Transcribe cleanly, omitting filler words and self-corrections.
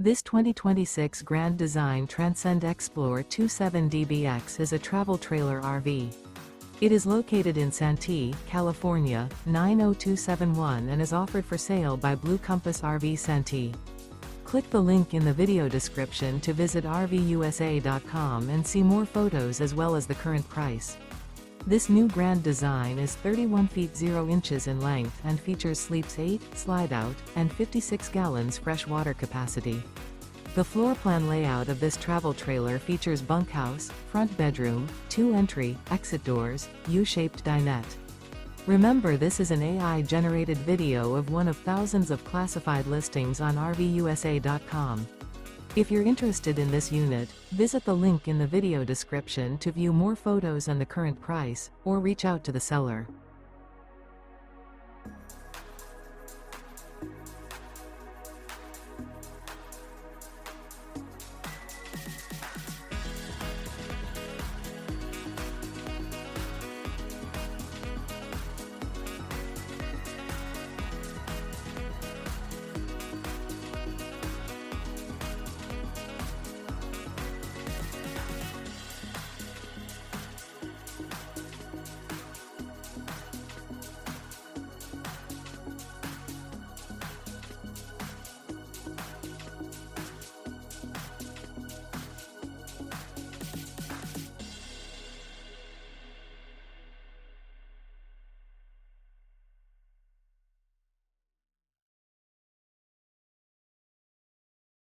This 2026 Grand Design Transcend Xplor 27DBX is a travel trailer RV. It is located in Santee, California, 90271 and is offered for sale by Blue Compass RV Santee. Click the link in the video description to visit RVUSA.com and see more photos as well as the current price. This new Grand Design is 31 feet 0 inches in length and features sleeps 8, slide-out, and 56 gallons fresh water capacity. The floor plan layout of this travel trailer features bunkhouse, front bedroom, 2 entry, exit doors, U-shaped dinette. Remember, this is an AI-generated video of one of thousands of classified listings on RVUSA.com. If you're interested in this unit, visit the link in the video description to view more photos and the current price, or reach out to the seller.